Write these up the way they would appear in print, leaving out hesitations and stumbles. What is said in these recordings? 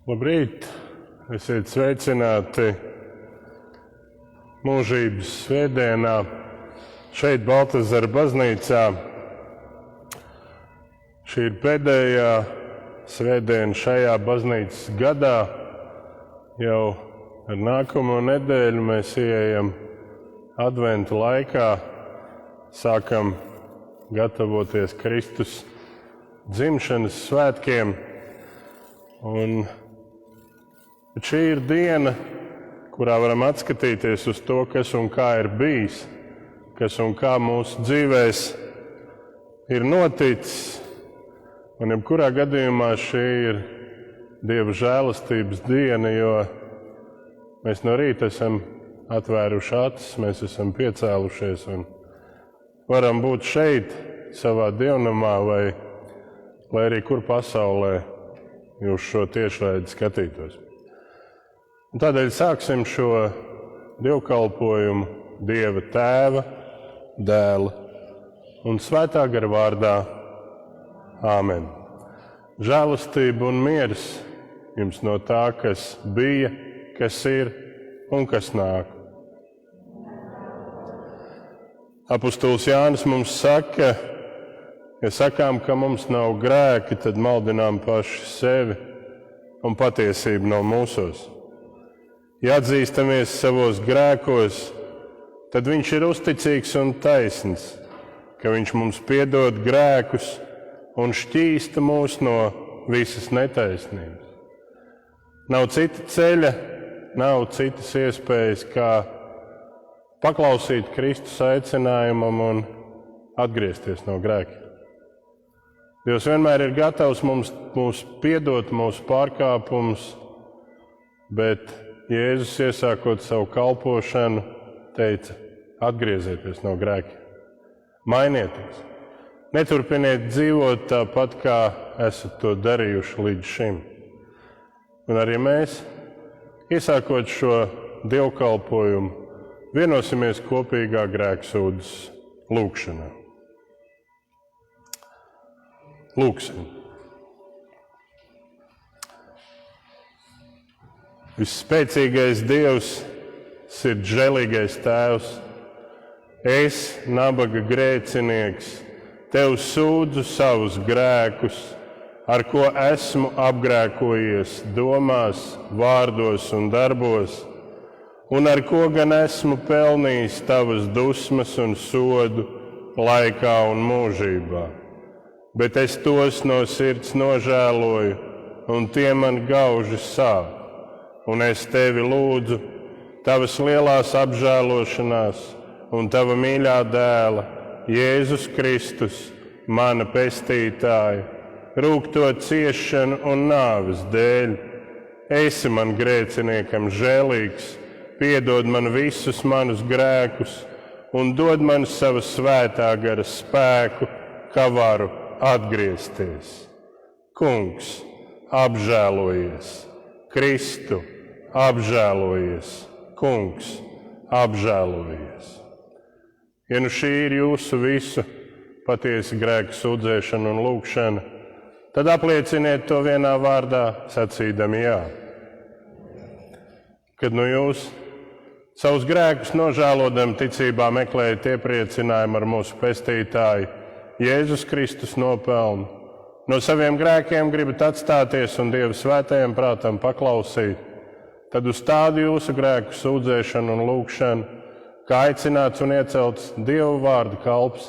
Labrīt! Esiet sveicināti mūžības svētdienā šeit Baltazara baznīcā. Šī ir pēdējā svētdiena šajā baznīcas gadā. Jau ar nākamo nedēļu mēs ieejam adventu laikā, sākam gatavoties Kristus dzimšanas svētkiem. Bet šī ir diena, kurā varam atskatīties uz to, kas un kā ir bijis, kas un kā mūsu dzīvēs ir noticis. Un jebkurā gadījumā šī ir Dieva žēlastības diena, jo mēs no rīta esam atvēruši acis, mēs esam piecēlušies un varam būt šeit, savā dievnamā vai arī kur pasaulē jūs šo tiešraidi skatītos. Un tādēļ sāksim šo dievkalpojumu Dieva Tēva, Dēla un Svētā gara vārdā. Āmen. Žēlastība un miers jums no tā, kas bija, kas ir un kas nāk. Apostols Jānis mums saka, ja sakām, ka mums nav grēki, tad maldinām paši sevi un patiesība nav mūsos. Ja atzīstamies savos grēkos, tad viņš ir uzticīgs un taisns, ka viņš mums piedod grēkus un šķīsta mūs no visas netaisnības. Nav cita ceļa, nav citas iespējas, kā paklausīt Kristus aicinājumam un atgriezties no grēkiem. Dievs vienmēr ir gatavs mums piedot mūsu pārkāpumus, bet Jēzus, iesākot savu kalpošanu, teica: atgriezieties no grēkiem, mainieties, neturpiniet dzīvot tāpat, kā esat to darījuši līdz šim. Un arī mēs, iesākot šo dievkalpojumu, vienosimies kopīgā grēksūdzes lūgšanā. Lūgsim. Visspēcīgais Dievs, sirdžēlīgais Tēvs, es, nabaga grēcinieks, Tev sūdzu savus grēkus, ar ko esmu apgrēkojies domās, vārdos un darbos, un ar ko gan esmu pelnījis Tavas dusmas un sodu laikā un mūžībā. Bet es tos no sirds nožēloju, un tie man gauži sāp. Un es Tevi lūdzu, Tavas lielās apžēlošanās un Tava mīļā dēla, Jēzus Kristus, mana pestītāja, rūgto ciešanu un nāves dēļ. Esi man grēciniekam žēlīgs, piedod man visus manus grēkus un dod man sava svētā gara spēku, ka varu atgriezties. Kungs, apžēlojies! Kristu, apžēlojies! Kungs, apžēlojies! Ja nu šī ir jūsu visu patiesa grēka sūdzēšana un lūgšana, tad aplieciniet to vienā vārdā, sacīdami jā. Kad nu jūs savus grēkus nožēlodami ticībā meklējat iepriecinājumu ar mūsu pestītāju Jēzus Kristus nopelnu, no saviem grēkiem gribat atstāties un Dieva svētajam prātam paklausīt, tad uz tādu jūsu grēku sūdzēšanu un lūgšanu, kā aicināts un iecelts Dieva vārda kalps,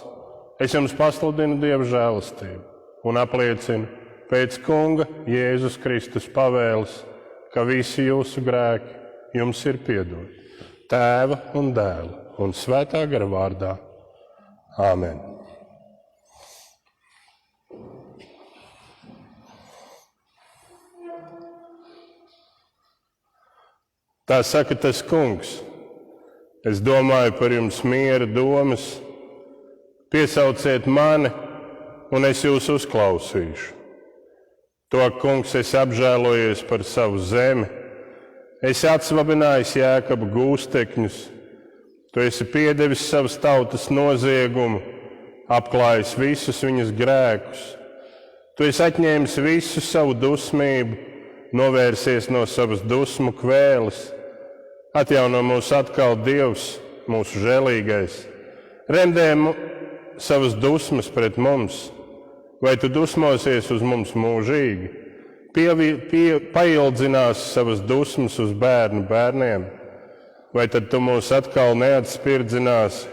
es jums pasludinu Dieva žēlastību un apliecinu pēc Kunga Jēzus Kristus pavēles, ka visi jūsu grēki jums ir piedoti Tēva un Dēla un Svētā gara vārdā. Āmen. Tā saka tas Kungs: es domāju par jums miera domas, piesauciet mani, un es jūs uzklausīšu. To, Kungs, es apžēlojies par savu zemi, esi atsvabinājis Jēkaba gūstekņus, tu esi piedevis savas tautas noziegumu, apklājis visus viņas grēkus, tu esi atņēmis visu savu dusmību, novērsies no savas dusmu kvēles. Atjauno mūs atkal Dievs, mūsu žēlīgais. Remdē savas dusmas pret mums, vai tu dusmosies uz mums mūžīgi? Paildzinās savas dusmas uz bērnu bērniem, vai tad tu mūs atkal neatspirdzinās,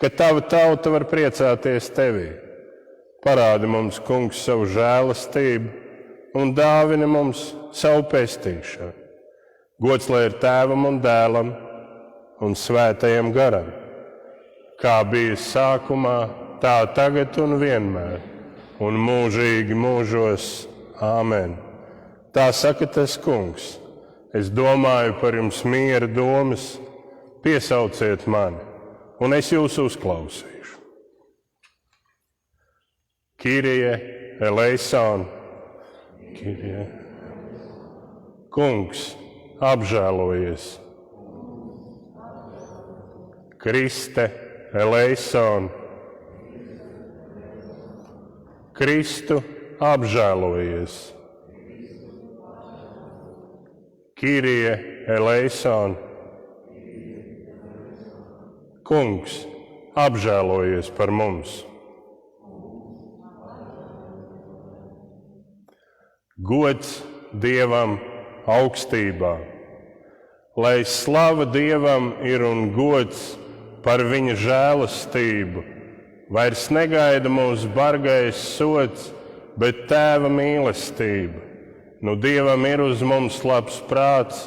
ka tava tauta var priecāties tevī? Parādi mums, Kungs, savu žēlastību un dāvini mums savu pestīšanu. Gods lai ir Tēvam un Dēlam un Svētajam garam, kā bija sākumā, tā tagad un vienmēr, un mūžīgi mūžos. Āmen. Tā saka tas Kungs. Es domāju par jums miera domas, piesauciet mani, un es jūs uzklausīšu. Kyrie eleison. Kyrie. Kungs, apžēlojies. Kriste eleison. Kristu, apžēlojies. Kyrie eleison. Kungs, apžēlojies par mums. Gods Dievam augstībā, lai slava Dievam ir un gods par viņa žēlastību. Vairs negaida mūs bargais sods, bet Tēva mīlestība. Nu Dievam ir uz mums labs prāts,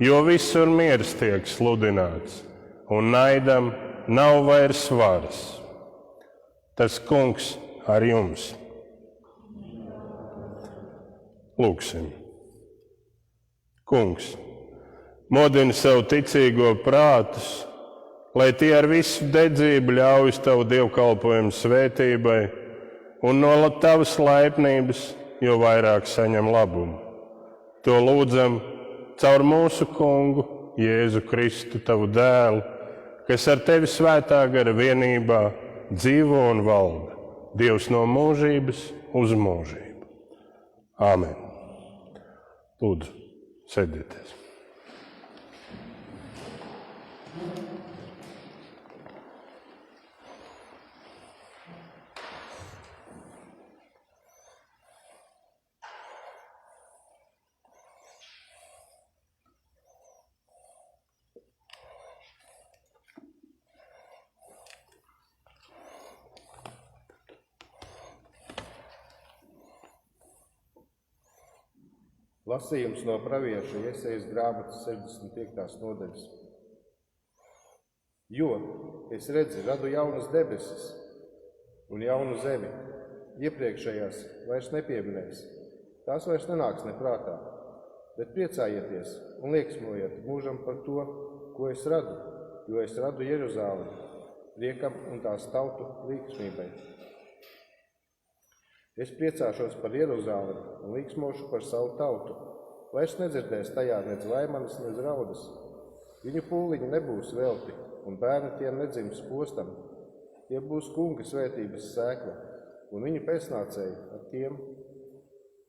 jo visur miers tiek sludināts, un naidam nav vairs varas. Tas Kungs ar jums. Lūksim. Kungs, modini savu ticīgo prātus, lai tie ar visu dedzību ļaujas tavu dievkalpojumu svētībai, un no tavas laipnības jo vairāk saņem labumu. To lūdzam caur mūsu Kungu, Jēzu Kristu, tavu dēlu, kas ar tevi svētā gara vienībā dzīvo un valda, Dievs no mūžības uz mūžību. Āmen. Lūdzu, sēdieties. Lasījums no pravieša Jesajas grāmatas 65. nodaļas. Jo, es redzu, radu jaunas debesis un jaunu zemi. Iepriekšējās vairs nepieminēs. Tās vairs nenāks neprātā. Bet priecājieties un lieksmojiet mūžam par to, ko es radu, jo es radu Jeruzālemi, priekam un tās tautu līksmībai. Es priecāšos par Jeruzālemi un līksmošu par savu tautu. Vairs nedzirdēs tajā nec vaimanas, nec raudas. Viņu pūliņi nebūs velti, un bērni tiem nedzims postam. Tie būs kunga svētības sēkla, un viņu pēcnācēji ar tiem.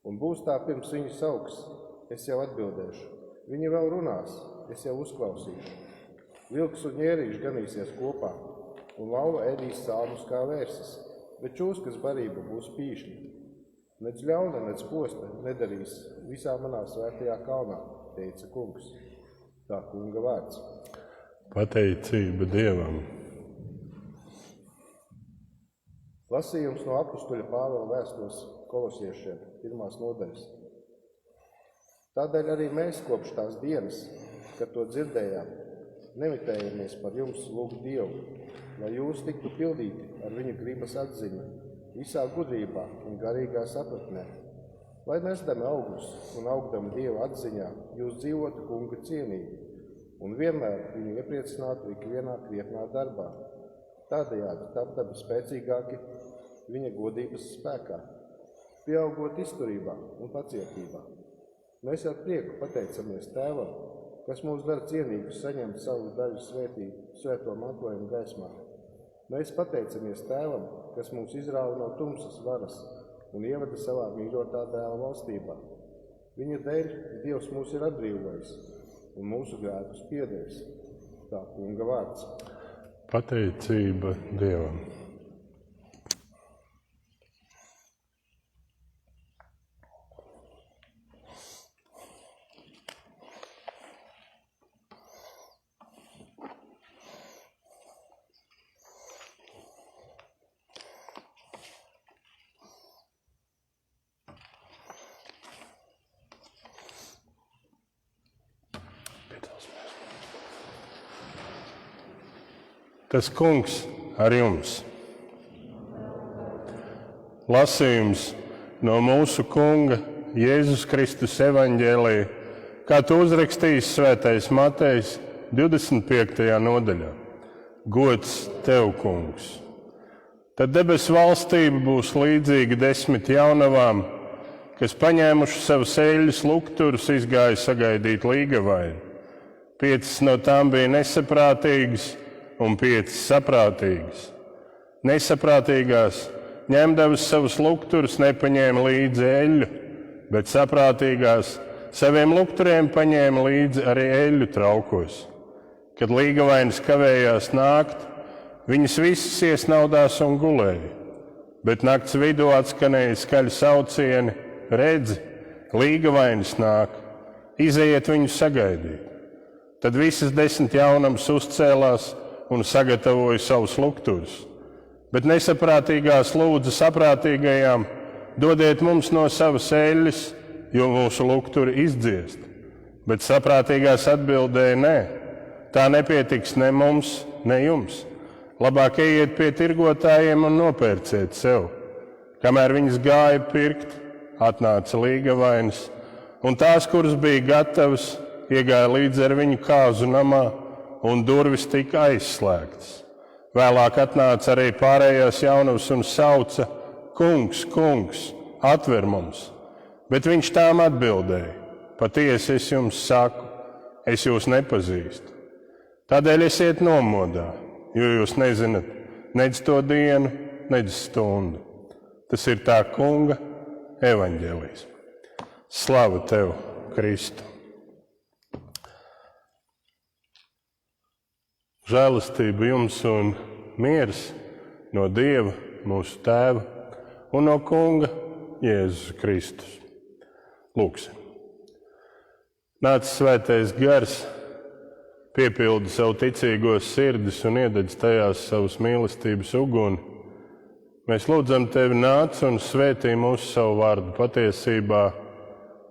Un būs tā pirms viņu sauks, es jau atbildēšu. Viņi vēl runās, es jau uzklausīšu. Vilks un ņērīši ganīsies kopā, un lauva ēdīs salmus kā vērsis. Bet čūskas barība būs pīšļi. Nec ļauna, nec posta nedarīs visā manā svētajā kalnā, teica kungs. Tā kunga vārds. Pateicība Dievam. Lasījums no apustuļa Pāvela vēstules kolosiešiem, 1. nodaļas. Tādēļ arī mēs kopš tās dienas, kad to dzirdējām, nemitējamies par jums lūgt Dievu, lai jūs tiktu pildīti ar viņa gribas atziņu, visā gudrībā un garīgā sapratnē, lai nesdami augļus un augdami Dieva atziņā, jūs dzīvotu kunga cienīgi un vienmēr viņu iepriecinātu ikvienā krietnā darbā, tādējādi tapdami spēcīgāki viņa godības spēkā, pieaugot izturībā un pacietībā. Mēs ar prieku pateicamies Tēvam, kas mūs dara cienīgus saņemt savu daļu svēto mantojumu gaismā. Mēs pateicamies Tēvam, kas mūs izrāva no tumsas varas un ievada savā mīļotā dēla valstībā. Viņa dēļ Dievs mūs ir atbrīvojis un mūsu grēkus piedevis. Tā kunga vārds. Pateicība Dievam. Tas kungs ar jums. Lasījums no mūsu kunga Jēzus Kristus evaņģēlija, kā to uzrakstījis svētais Matejs 25. nodaļā. Gods tev, kungs! Tad debesu valstība būs līdzīga 10 jaunavām, kas paņēmuši savus eļļas lukturus, izgāja sagaidīt līgavaini. 5 no tām bija nesaprātīgas un 5 saprātīgas. Nesaprātīgās ņemdavas savus lukturus nepaņēma līdzi eļļu, bet saprātīgās saviem lukturiem paņēma līdzi arī eļļu traukos. Kad līgavainis kavējās nākt, viņas visas iesnaudās un gulēja. Bet nakts vidū atskanēja skaļi saucieni: redzi, līgavainis nāk, izejiet viņu sagaidīt. Tad visas 10 jaunavas uzcēlās un sagatavoja savus lukturus. Bet nesaprātīgās lūdza saprātīgajām: dodiet mums no savas eļļas, jo mūsu lukturi izdziest. Bet saprātīgās atbildēja: nē, tā nepietiks ne mums, ne jums. Labāk ejiet pie tirgotājiem un nopērciet sev. Kamēr viņas gāja pirkt, atnāca līgavainis, un tās, kuras bija gatavas, iegāja līdzi ar viņu kāzu namā, un durvis tika aizslēgtas. Vēlāk atnāca arī pārējās jaunavas un sauca: kungs, kungs, atver mums! Bet viņš tām atbildēja: patiesi es jums saku, es jūs nepazīstu. Tādēļ esiet nomodā, jo jūs nezināt nedz to dienu, nedz stundu. Tas ir tā kunga evaņģēlijs. Slava tev, Kristu! Žēlastība jums un miers no Dieva, mūsu Tēva, un no kunga Jēzus Kristus. Lūksim. Nāc svētais gars, piepildi savu ticīgos sirdis un iededz tajās savas mīlestības uguni. Mēs lūdzam tevi, nāc un svētī mūsu savu vārdu patiesībā,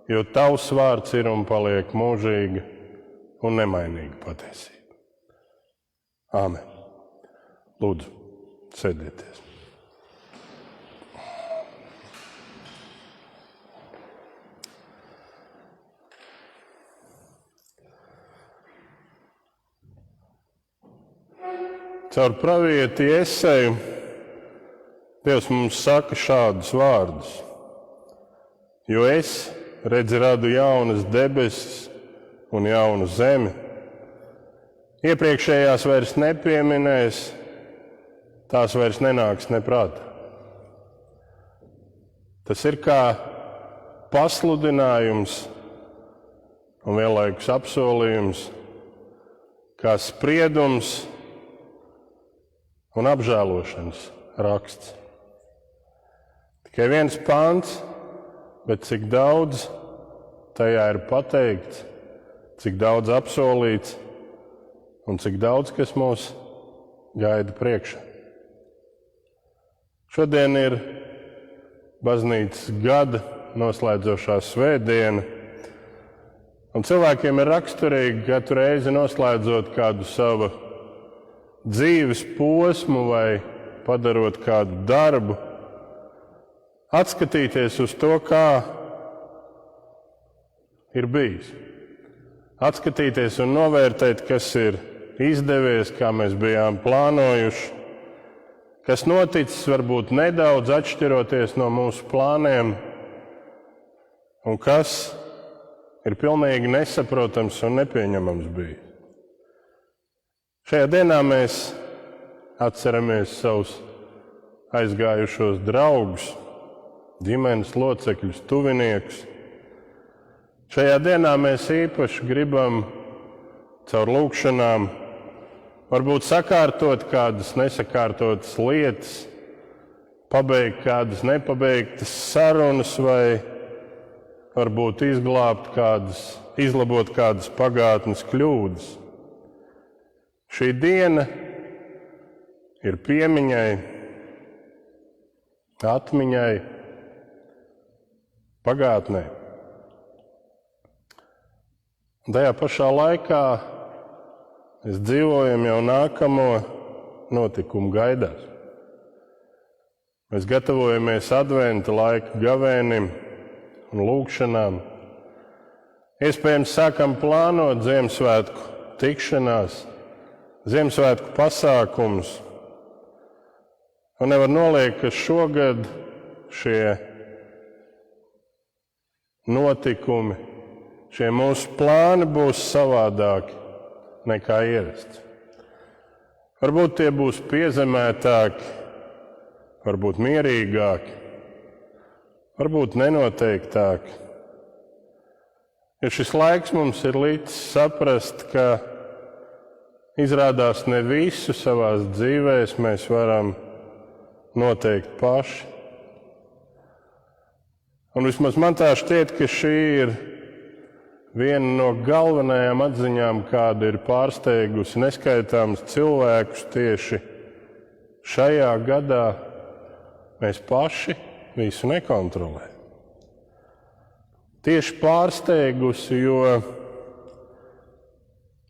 jo tavs vārds ir un paliek mūžīga un nemainīga patiesība. Āmen. Lūdzu, sēdieties. Caur pravieti Jeseju Dievs mums saka šādus vārdus: jo es, redzi, radu jaunas debesis un jaunu zemi. Iepriekšējās vairs nepieminēs, tās vairs nenāks neprātā. Tas ir kā pasludinājums un vienlaikus apsolījums, kā spriedums un apžēlošanas raksts. Tikai viens pants, bet cik daudz tajā ir pateikts, cik daudz apsolīts, un cik daudz, kas mūs gaida priekšā. Šodien ir baznīcas gada noslēdzošā svētdiena, un cilvēkiem ir raksturīgi katru reizi noslēdzot kādu savu dzīves posmu vai padarot kādu darbu, atskatīties uz to, kā ir bijis. Atskatīties un novērtēt, kas ir izdevies, kā mēs bijām plānojuši, kas noticis varbūt nedaudz atšķiroties no mūsu plāniem, un kas ir pilnīgi nesaprotams un nepieņemams bijis. Šajā dienā mēs atceramies savus aizgājušos draugus, ģimenes locekļus, tuviniekus, Šajā dienā mēs īpaši gribam caur lūgšanām varbūt sakārtot kādas nesakārtotas lietas, pabeigt kādas nepabeigtas sarunas vai varbūt izlabot kādas pagātnes kļūdas. Šī diena ir piemiņai, atmiņai, pagātnē. Tajā pašā laikā mēs dzīvojam jau nākamo notikumu gaidās. Mēs gatavojamies adventa laika gavēnim un lūgšanām. Iespējams, sākam plānot Ziemassvētku tikšanās, Ziemassvētku pasākumus. Un nevar noliegt, ka šogad šie notikumi, šie mūsu plāni būs savādāki nekā ierasts. Varbūt tie būs piezemētāki, varbūt mierīgāki, varbūt nenoteiktāki. Jo šis laiks mums ir līdz saprast, ka izrādās ne visu savās dzīvēs mēs varam noteikt paši. Un vismaz man tā šķiet, ka šī ir viena no galvenajām atziņām, kāda ir pārsteigusi neskaitāmus cilvēkus tieši šajā gadā. Mēs paši visu nekontrolējam. Tieši pārsteigusi, jo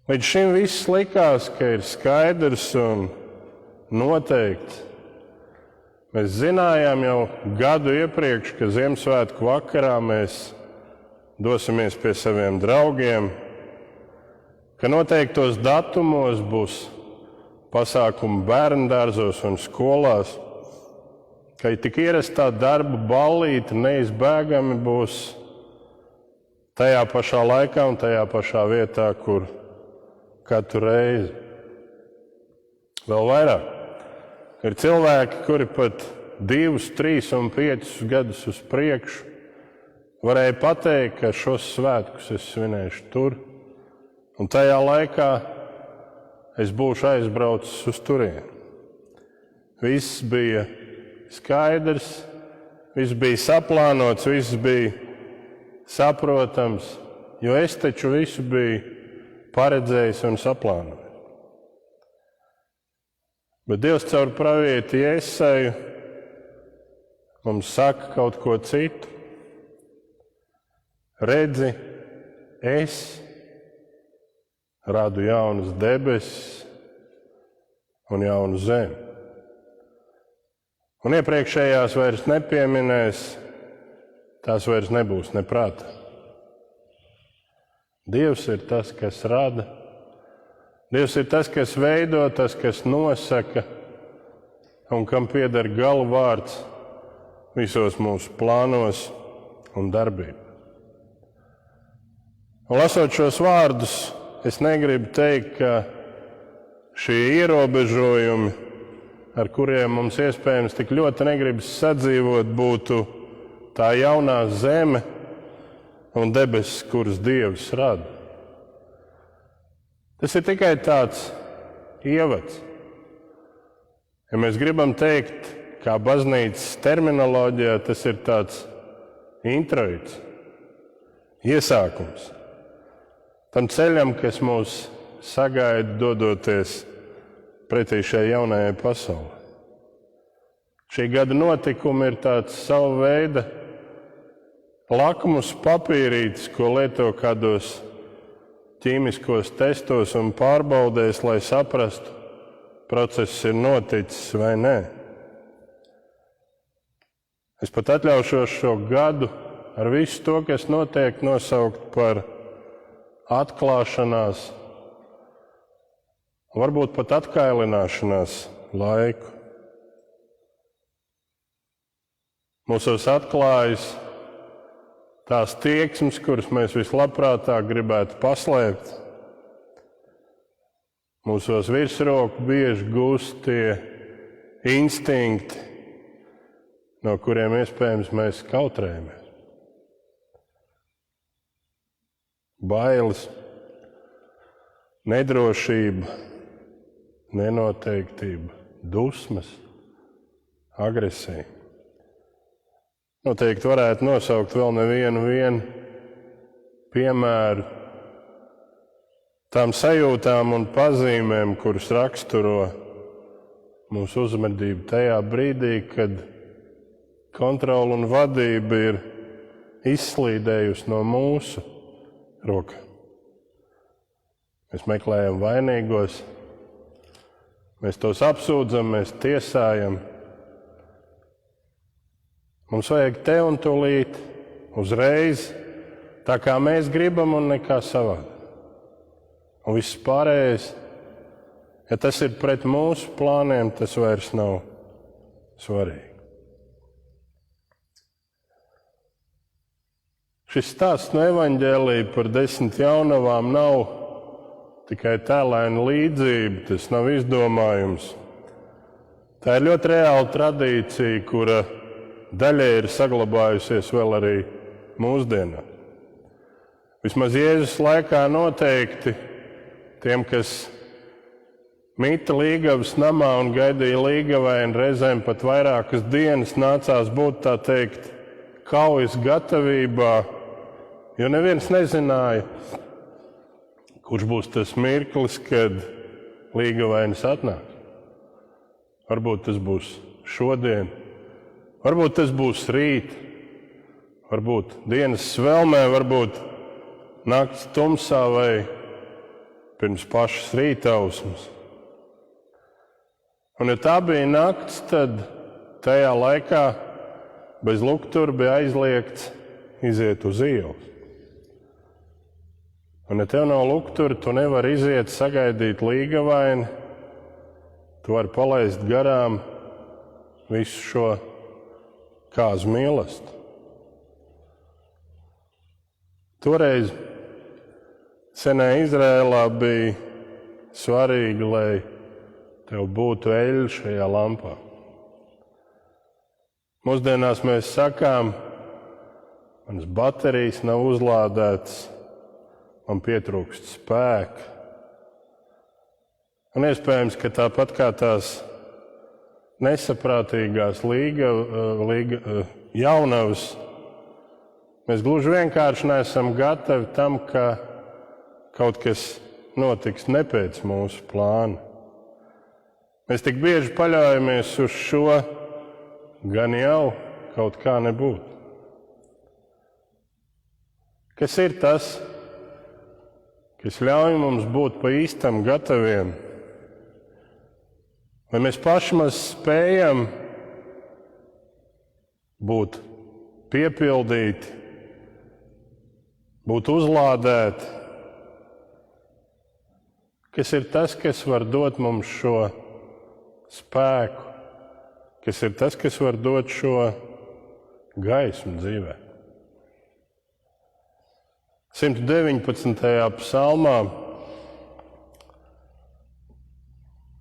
līdz šim viss likās, ka ir skaidrs un noteikts. Mēs zinājām jau gadu iepriekš, ka Ziemassvētku vakarā mēs dosimies pie saviem draugiem, ka noteiktos datumos būs pasākumi bērndārzos un skolās, ka tik ierastā darba ballīte neizbēgami būs tajā pašā laikā un tajā pašā vietā, kur katru reizi. Vēl vairāk. Ir cilvēki, kuri pat 2, 3 un 5 gadus uz priekšu varēja pateikt, ka šos svētkus es svinēšu tur, un tajā laikā es būšu aizbraucis uz turieni. Viss bija skaidrs, viss bija saplānots, viss bija saprotams, jo es taču visu biju paredzējis un saplānojis. Bet Dievs caur pravieti Iesaiju mums saka kaut ko citu. Redzi, es radu jaunas debesis un jaunu zemi. Un iepriekšējās vairs nepieminēs, tās vairs nebūs neprātā. Dievs ir tas, kas rada. Dievs ir tas, kas veido, tas, kas nosaka un kam pieder galu vārds visos mūsu plānos un darbībā. Un lasot šos vārdus, es negribu teikt, ka šie ierobežojumi, ar kuriem mums iespējams tik ļoti negribas sadzīvot, būtu tā jaunā zeme un debesis, kuras Dievs rada. Tas ir tikai tāds ievads. Ja mēs gribam teikt, kā baznīcas terminoloģijā, tas ir tāds introits, iesākums tam ceļam, kas mūs sagaida dodoties pretī šai jaunajai pasaulē. Šī gada notikumi ir tāds sava veida lakmus papīrītis, ko lieto kādos ķīmiskos testos un pārbaudēs, lai saprastu, process ir noticis vai nē. Es pat atļaušos šo gadu ar visu to, kas notiek, nosaukt par atklāšanās, varbūt pat atkailināšanās laiku. Mūsos atklājas tās tieksmes, kuras mēs vislabprātāk gribētu paslēpt. Mūsos virsroku bieži gūst tie instinkti, no kuriem iespējams mēs kautrējamies. bailes, nedrošība, nenoteiktība, dusmas, agresija. Noteikti varētu nosaukt vēl nevienu piemēru tām sajūtām un pazīmēm, kuras raksturo mūsu uzvedību tajā brīdī, kad kontrole un vadība ir izslīdējusi no mūsu rokām. Mēs meklējam vainīgos, mēs tos apsūdzam, mēs tiesājam. Mums vajag te un tūlīt, uzreiz, tā kā mēs gribam un nekā savādāk. Un viss pārējais, ja tas ir pret mūsu plāniem, tas vairs nav svarīgi. Šis stāsts no evaņģēlija par 10 jaunavām nav tikai tēlaina līdzība, tas nav izdomājums. Tā ir ļoti reāla tradīcija, kura daļai ir saglabājusies vēl arī mūsdienā. Vismaz Jēzus laikā noteikti tiem, kas mīta līgavas namā un gaidīja līgavaini, reizēm pat vairākas dienas nācās būt, tā teikt, kaujas gatavībā, jo neviens nezināja, kurš būs tas mirklis, kad līgavainis atnāks. Varbūt tas būs šodien, varbūt tas būs rīt, varbūt dienas svelmē, varbūt nakts tumsā vai pirms pašas rītausmas. Un ja tā bija nakts, tad tajā laikā bez luktura bija aizliegts iziet uz ielas. Un ja tev nav luktura, tu nevari iziet sagaidīt līgavaini, tu vari palaist garām visu šo kāzu mīlestību. Toreiz senajā Izrēlā bija svarīgi, lai tev būtu eļļa šajā lampā. Mūsdienās mēs sakām, manas baterijas nav uzlādētas, man pietrūkst spēka. Un iespējams, ka tāpat kā tās nesaprātīgās jaunavas, mēs gluži vienkārši neesam gatavi tam, ka kaut kas notiks ne pēc mūsu plāna. Mēs tik bieži paļaujamies uz šo, gan jau kaut kā nebūt. Kas ir tas, kas ļauj mums būt pa īstam gataviem? Vai mēs paši maz spējam būt piepildīti, būt uzlādēti? Kas ir tas, kas var dot mums šo spēku? Kas ir tas, kas var dot šo gaismu dzīvē? 119. psalmā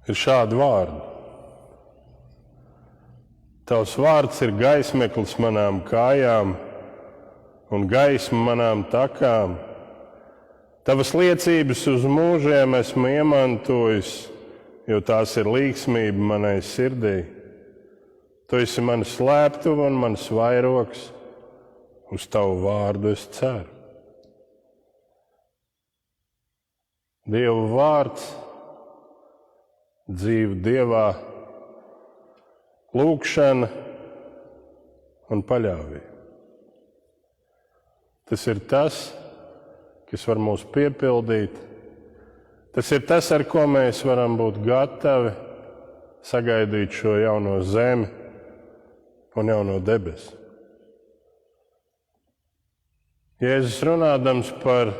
ir šādi vārdi. Tavs vārds ir gaismeklis manām kājām un gaisma manām takām. Tavas liecības uz mūžiem esmu iemantojis, jo tās ir līgsmība manai sirdī. Tu esi mana slēptuve un mans vairogs, uz tavu vārdu es ceru. Dieva vārds, dzīve Dievā, lūgšana un paļāvība. Tas ir tas, kas var mūs piepildīt. Tas ir tas, ar ko mēs varam būt gatavi sagaidīt šo jauno zemi un jauno debesu. Jēzus runādams par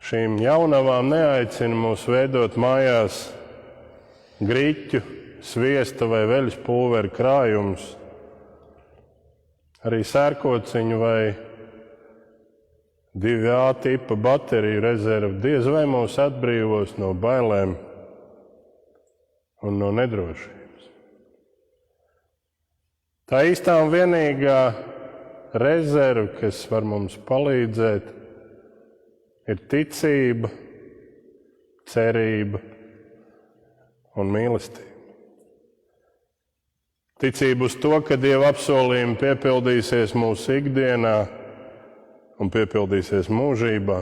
šīm jaunavām neaicina mūs veidot mājās grīķu, sviesta vai veļas pulvera krājumus, arī sērkociņu vai 2A tipa bateriju rezervi diez vai mūs atbrīvos no bailēm un no nedrošības. Tā īstā un vienīgā rezerve, kas var mums palīdzēt, ir ticība, cerība un mīlestība. Ticība uz to, ka Dieva apsolījumi piepildīsies mūsu ikdienā un piepildīsies mūžībā.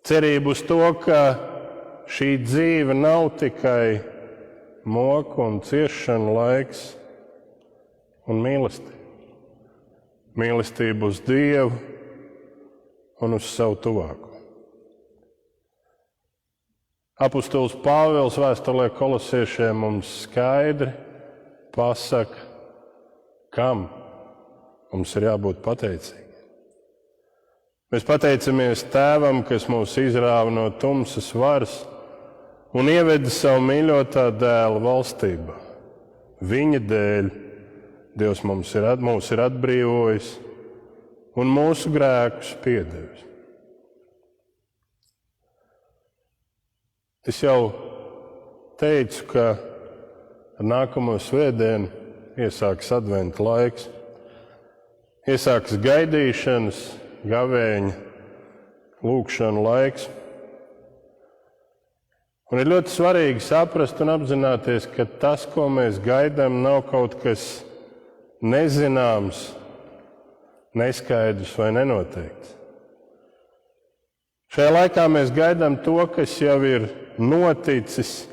Cerība uz to, ka šī dzīve nav tikai moku un ciešanu laiks, un mīlestība. Mīlestība uz Dievu un uz savu tuvāko. Apostols Pāvils vēstulē Kolosiešiem mums skaidri pasaka, kam mums ir jābūt pateicīgi. Mēs pateicamies Tēvam, kas mūs izrāva no tumsas varas un ieveda savu mīļotā dēla valstībā. Viņa dēļ Dievs mūs ir atbrīvojis un mūsu grēkus piedevis. Es jau teicu, ka ar nākamo svētdienu iesāks adventa laiks, iesāks gaidīšanas, gavēņa, lūgšana laiks. Un ir ļoti svarīgi saprast un apzināties, ka tas, ko mēs gaidām, nav kaut kas nezināms, neskaidrs vai nenoteikts. Šajā laikā mēs gaidām to, kas jau ir noticis,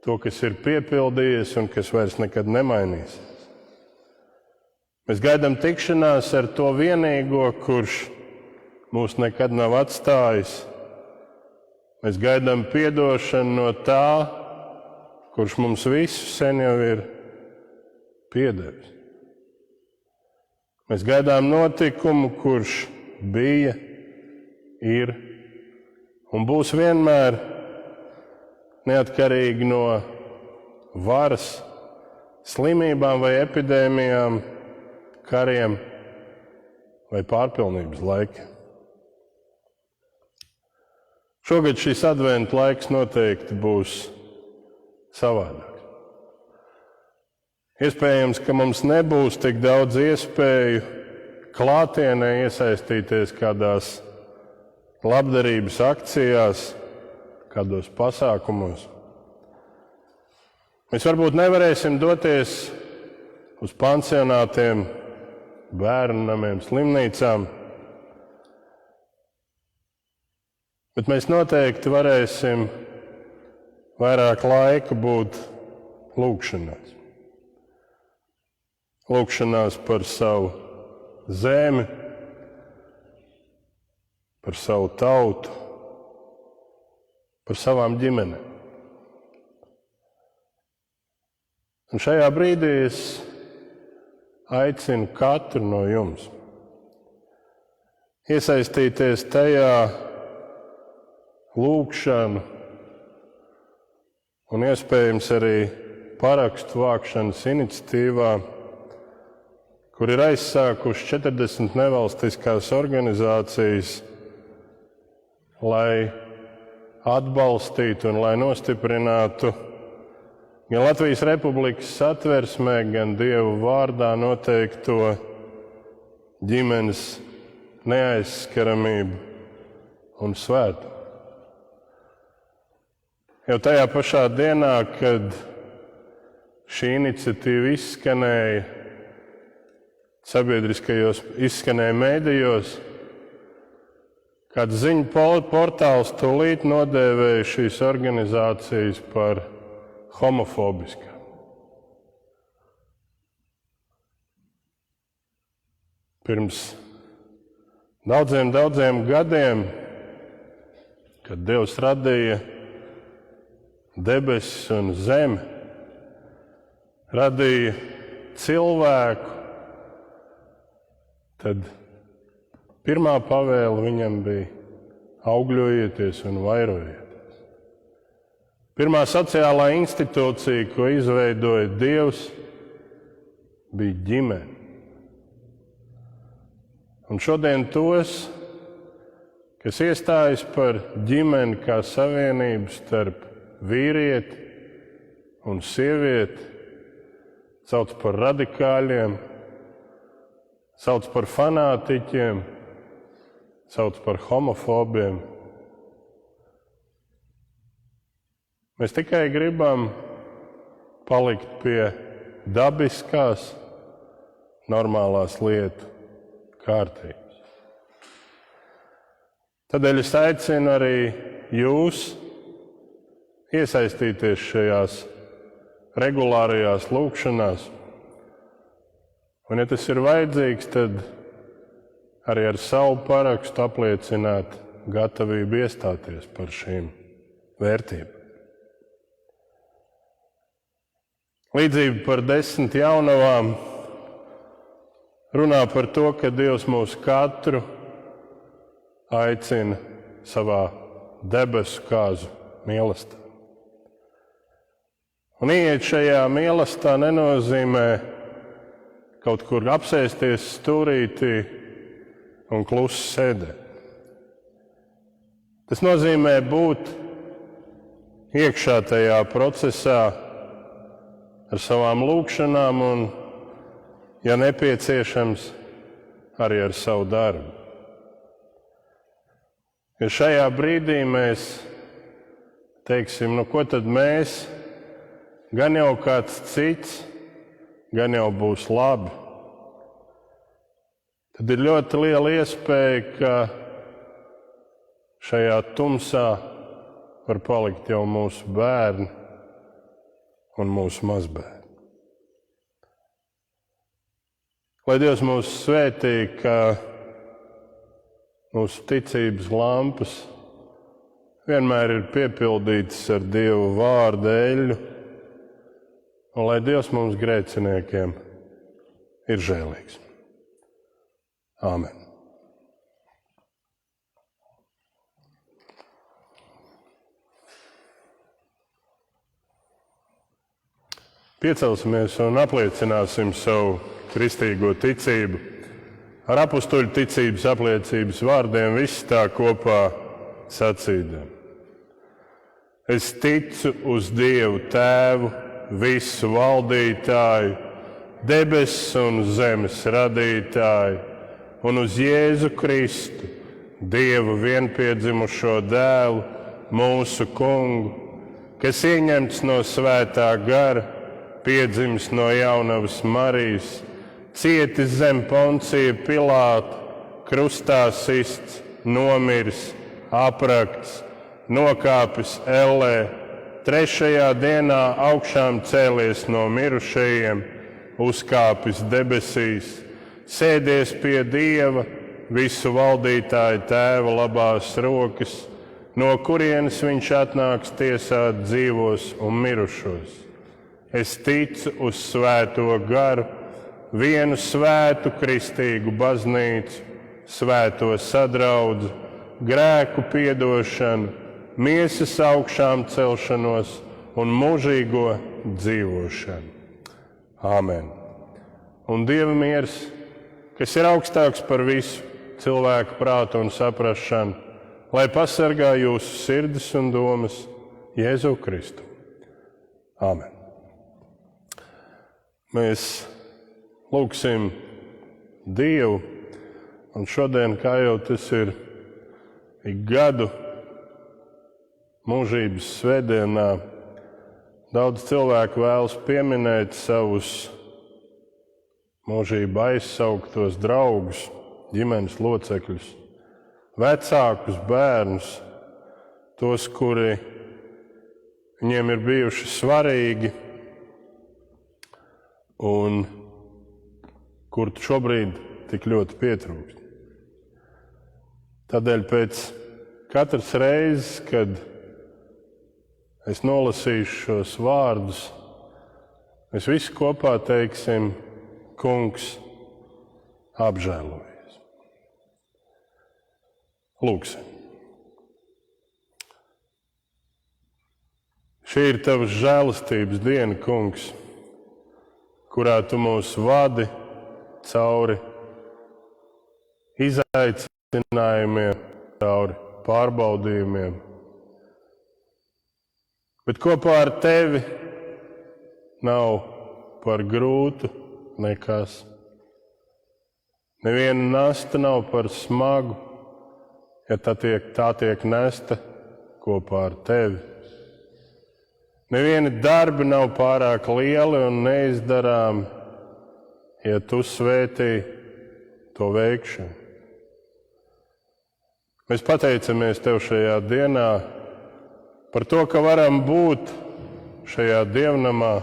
to, kas ir piepildījies un kas vairs nekad nemainīsies. Mēs gaidām tikšanās ar to vienīgo, kurš mūs nekad nav atstājis. Mēs gaidām piedošanu no tā, kurš mums visu sen jau ir piedevis. Mēs gaidām notikumu, kurš bija, ir un būs vienmēr, neatkarīgi no varas, slimībām vai epidēmijām, kariem vai pārpilnības laikiem. Šogad šis adventa laiks noteikti būs savādāks. Iespējams, ka mums nebūs tik daudz iespēju klātienē iesaistīties kādās labdarības akcijās, kādos pasākumos. Mēs varbūt nevarēsim doties uz pansionātiem, bērnu namiem, slimnīcām, bet mēs noteikti varēsim vairāk laika būt lūgšanās. Lūgšanās par savu zemi, par savu tautu, par savām ģimenēm. Un šajā brīdī es aicinu katru no jums iesaistīties tajā lūgšanu un iespējams arī parakstu vākšanas iniciatīvā, kur ir aizsākuši 40 nevalstiskās organizācijas, lai atbalstītu un lai nostiprinātu gan Latvijas Republikas Satversmē, gan Dieva vārdā noteikto ģimenes neaizskaramību un svētumu. Jau tajā pašā dienā, kad šī iniciatīva izskanēja sabiedriskajos, izskanēja mēdījos, kāds ziņu portāls tūlīt nodēvēja šīs organizācijas par homofobiskām. Pirms daudziem gadiem, kad Dievs radīja debesis un zemi, radīja cilvēku, tad pirmā pavēle viņam bija augļojieties un vairojieties. Pirmā sociālā institūcija, ko izveidoja Dievs, bija ģimene. Un šodien tos, kas iestājas par ģimeni kā savienību starp vīrieti un sievieti, sauc par radikāļiem, sauc par fanātiķiem, sauc par homofobiem. Mēs tikai gribam palikt pie dabiskās, normālās lietu kārtības. Tādēļ es aicinu arī jūs iesaistīties šajās regulārajās lūgšanās. Un, ja tas ir vajadzīgs, tad arī ar savu parakstu apliecināt gatavību iestāties par šīm vērtībām. Līdzība par 10 jaunavām runā par to, ka Dievs mūs katru aicina savā debesu kāzu mīlestībā. Un ieiet šajā mīlestībā nenozīmē kaut kur apsēsties stūrītī un klusi sēdēt. Tas nozīmē būt iekšā tajā procesā ar savām lūgšanām un, ja nepieciešams, arī ar savu darbu. Ja šajā brīdī mēs teiksim, ko tad mēs, gan jau kāds cits, gan jau būs labi, tad ir ļoti liela iespēja, ka šajā tumsā var palikt jau mūsu bērni un mūsu mazbērni. Lai Dievs mūs svētī, ka mūsu ticības lampas vienmēr ir piepildītas ar Dieva vārda eļļu, un lai Dievs mums grēciniekiem ir žēlīgs. Āmen. Piecelsimies un apliecināsim savu kristīgo ticību ar apustuļu ticības apliecības vārdiem visi tā kopā sacīdami. Es ticu uz Dievu Tēvu, visu valdītāju, debesis un zemes radītāju, un uz Jēzu Kristu, Dievu vienpiedzimušo dēlu, mūsu kungu, kas ieņemts no svētā gara, piedzimis no jaunavas Marijas, cietis zem Poncija Pilāta, krustā sists, nomiris, aprakts, nokāpis ellē, trešajā dienā augšām cēlies no mirušajiem, uzkāpis debesīs, sēdies pie Dieva, visu valdītāju Tēva labās rokas, no kurienes viņš atnāks tiesāt dzīvos un mirušos. Es ticu uz svēto garu, vienu svētu kristīgu baznīcu, svēto sadraudzi, grēku piedošanu, miesas augšām celšanos un mūžīgo dzīvošanu. Āmen. Un Dieva miers, kas ir augstāks par visu cilvēku prātu un saprašanu, lai pasargā jūsu sirdis un domas Jēzu Kristu. Āmen. Mēs lūgsim Dievu, un šodien, kā jau tas ir ik gadu mūžības svētdienā, daudz cilvēku vēlas pieminēt savus mūžību aizsauktos draugus, ģimenes locekļus, vecākus, bērnus, tos, kuri viņiem ir bijuši svarīgi un kur šobrīd tik ļoti pietrūkst. Tādēļ pēc katras reizes, kad es nolasīšu šos vārdus, mēs visi kopā teiksim: Kungs, apžēlojies. Lūksim. Šī ir tavas žēlastības diena, Kungs, kurā tu mūs vadi cauri izaicinājumiem, cauri pārbaudījumiem. Bet kopā ar tevi nav par grūtu nekas. Neviena nasta nav par smagu, ja tā tiek nesta kopā ar tevi. Nevieni darbi nav pārāk lieli un neizdarāmi, ja tu svētī to veikšanu. Mēs pateicamies Tev šajā dienā par to, ka varam būt šajā dievnamā,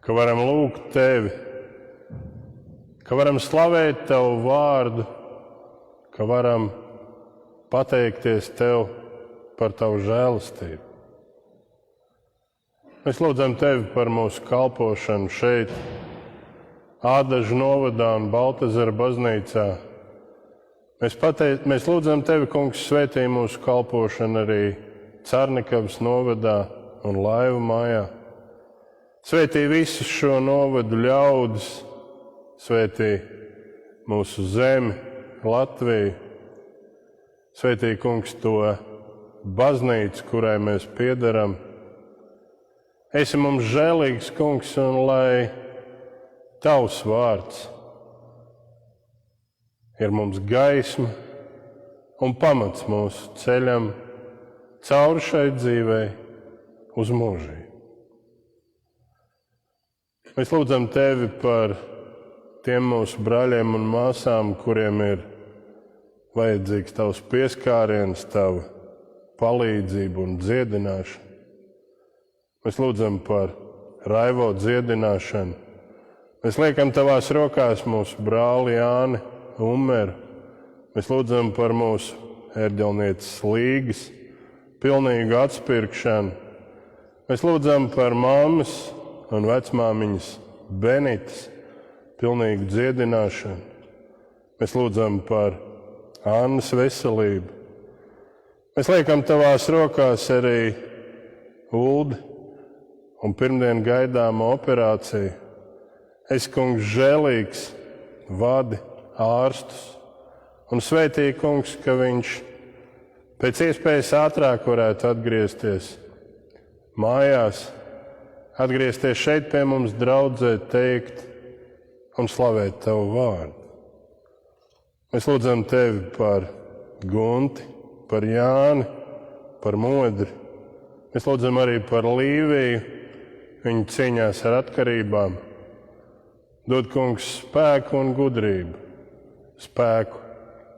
ka varam lūgt Tevi, ka varam slavēt Tavu vārdu, ka varam pateikties Tev par Tavu žēlastību. Mēs lūdzam Tevi par mūsu kalpošanu šeit, Ādažu novadā un Baltazara baznīcā. Mēs lūdzam Tevi, Kungs, svētī mūsu kalpošanu arī Carnikavas novadā un Laivu mājā. Svētī visus šo novadu ļaudis, svētī mūsu zemi, Latviju. Svētī, Kungs, to baznīcu, kurai mēs piederam. Esi mums žēlīgs, Kungs, un lai Tavs vārds ir mums gaisma un pamats mūsu ceļam cauri šai dzīvei uz mūžību. Mēs lūdzam Tevi par tiem mūsu brāļiem un māsām, kuriem ir vajadzīgs Tavs pieskāriens, Tava palīdzība un dziedināšana. Mēs lūdzam par Raivo dziedināšanu. Mēs liekam Tavās rokās mūsu brāli Jāni Umeru. Mēs lūdzam par mūsu ērģelnieces Līgas pilnīgu atspirkšanu. Mēs lūdzam par mammas un vecmāmiņas Benitas pilnīgu dziedināšanu. Mēs lūdzam par Annas veselību. Mēs liekam Tavās rokās arī Uldi un pirmdien gaidāma operācija. Esi, Kungs, žēlīgs, vadi ārstus un svētī, Kungs, ka viņš pēc iespējas ātrāk varētu atgriezties mājās, atgriezties šeit pie mums draudzē, teikt un slavēt Tavu vārdu. Mēs lūdzam Tevi par Gunti, par Jāni, par Modri. Mēs lūdzam arī par Līviju, viņu cīņās ar atkarībām. Dod, Kungs, spēku un gudrību, spēku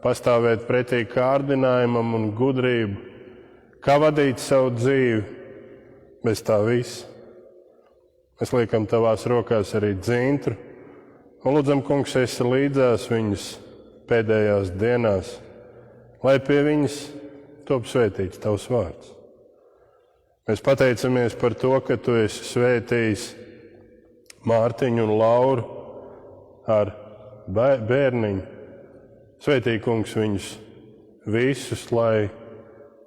pastāvēt pretī kārdinājumam un gudrību, kā vadīt savu dzīvi bez tā visa. Mēs liekam Tavās rokās arī Dzintru un lūdzam, Kungs, esi līdzās viņas pēdējās dienās, lai pie viņas top svētīts Tavs vārds. Mēs pateicamies par to, ka Tu esi svētījis Mārtiņu un Lauru ar bērniņu. Svētī, Kungs, viņus visus, lai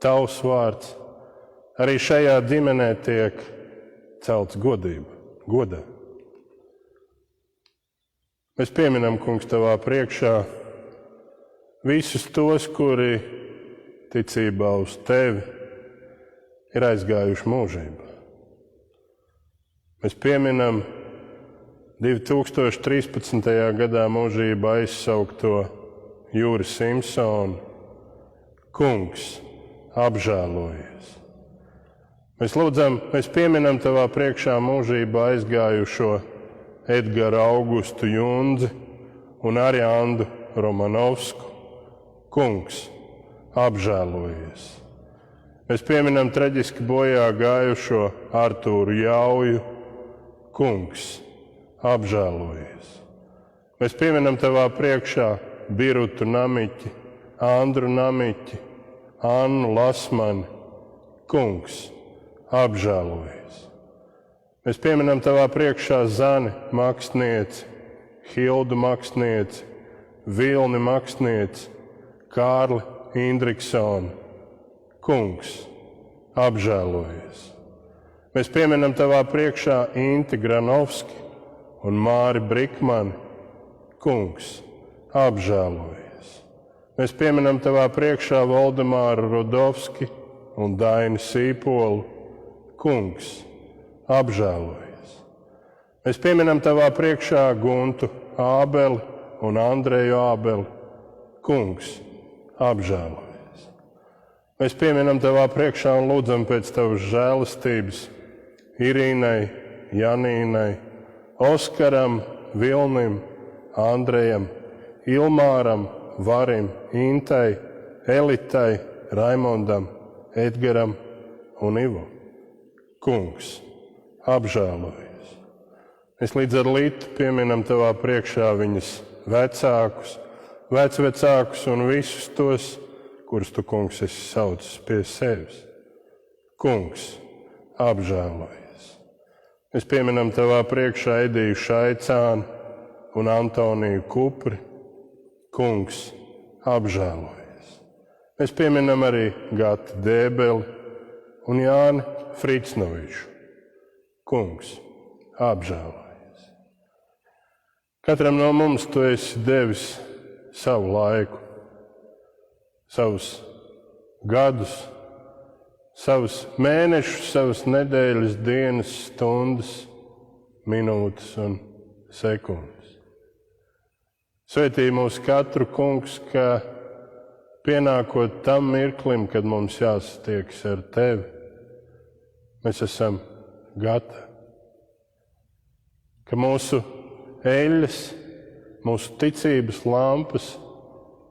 Tavs vārds arī šajā ģimenē tiek celts godā. Mēs pieminam, Kungs, Tavā priekšā visus tos, kuri ticībā uz Tevi ir aizgājuši mūžībā. Mēs pieminam 2013. gadā mūžībā aizsaukto Jūri Simpsonu. Kungs, apžēlojies. Mēs pieminam Tavā priekšā mūžībā aizgājušo Edgaru Augustu Jundzi un Ariandu Romanovsku. Kungs, apžēlojies. Mēs pieminam traģiski bojā gājušo Artūru Jauju. Kungs, apžēlojies. Mēs pieminam Tavā priekšā Birutu Namiķi, Andru Namiķi, Annu Lasmani. Kungs, apžēlojies. Mēs pieminam Tavā priekšā Zani Makstnieci, Hildu Makstnieci, Vilni Makstnieci, Kārli Indriksoni. Kungs, apžēlojies. Mēs pieminam Tavā priekšā Inti Granovski un Māri Brikmani. Kungs, apžēlojies. Mēs pieminam Tavā priekšā Valdemāru Rudovski un Daini Sīpolu. Kungs, apžēlojies. Mēs pieminam Tavā priekšā Guntu Ābeli un Andreju Ābeli. Kungs, apžēlojies. Mēs pieminam Tavā priekšā un lūdzam pēc Tavas žēlastības Irīnai, Janīnai, Oskaram, Vilnim, Andrejam, Ilmāram, Varim, Intai, Elitai, Raimondam, Edgaram un Ivo. Kungs, apžēlojies. Mēs līdz ar Lītu pieminam Tavā priekšā viņas vecākus, vecvecākus un visus tos, kurus Tu, Kungs, esi saucis pie sevis. Kungs, apžēlojies. Mēs pieminam Tavā priekšā Ediju Šaicānu un Antoniju Kupri. Kungs, apžēlojies. Mēs pieminam arī Gati Dēbeli un Jāni Fricnoviču. Kungs, apžēlojies. Katram no mums Tu esi devis savu laiku, savus gadus, savus mēnešus, savas nedēļas, dienas, stundas, minūtes un sekundes. Svētī mūs katru, Kungs, ka pienākot tam mirklim, kad mums jāsatiekas ar Tevi, mēs esam gatavi. Ka mūsu eļļas, mūsu ticības lampas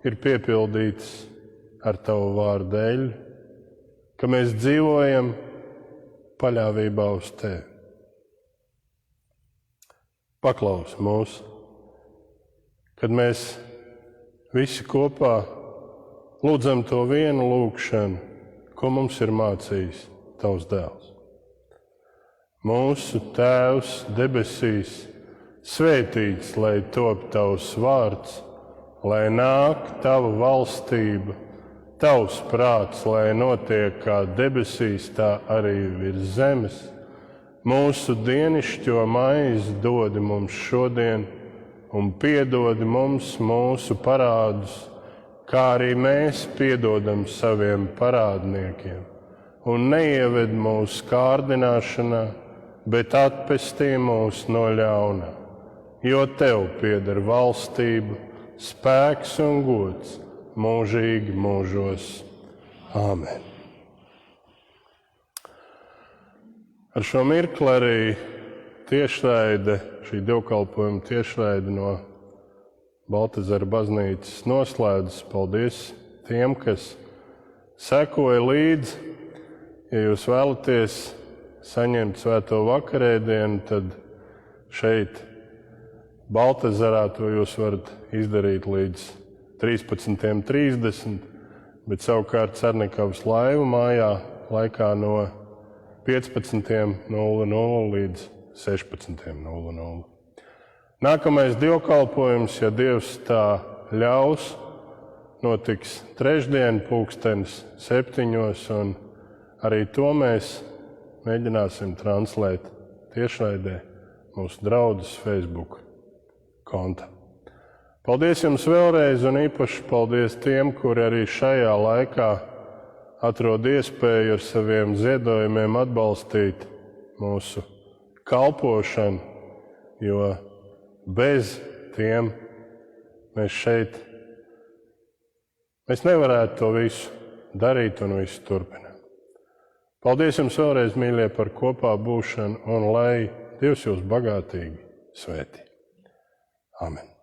ir piepildītas ar Tavu vārdu eļļu, ka mēs dzīvojam paļāvībā uz Tevi. Paklaus mūs, kad mēs visi kopā lūdzam to vienu lūgšanu, ko mums ir mācījis Tavs dēls. Mūsu Tēvs debesīs, svētīts, lai top Tavs vārds, lai nāk Tava valstība, Tavs prāts, lai notiek kā debesīs, tā arī virs zemes. Mūsu dienišķo maizi dodi mums šodien, un piedodi mums mūsu parādus, kā arī mēs piedodam saviem parādniekiem. Un neieved mūsu kārdināšanā, bet atpestī mūs no ļaunā. Jo Tev pieder valstība, spēks un gods mūžīgi mūžos. Āmen. Ar šo mirkli arī tiešraide, šī dievkalpojuma tiešraide no Baltazara baznīcas noslēdzas. Paldies tiem, kas sekoja līdzi. Ja jūs vēlaties saņemt svēto vakarēdienu, tad šeit Baltazarā to jūs varat izdarīt līdz 13:30, bet savukārt Cernekavas laivu mājā laikā no 15:00 līdz 16:00. Nākamais dievkalpojums, ja Dievs tā ļaus, notiks trešdien 7:00, un arī to mēs mēģināsim translēt tiešraidē mūsu draudzes Facebook kontā. Paldies jums vēlreiz, un īpaši paldies tiem, kuri arī šajā laikā atrod iespēju ar saviem ziedojumiem atbalstīt mūsu kalpošanu, jo bez tiem mēs nevarētu to visu darīt un visu turpināt. Paldies jums vēlreiz, mīļie, par kopā būšanu, un lai Dievs jūs bagātīgi svētī. Amen.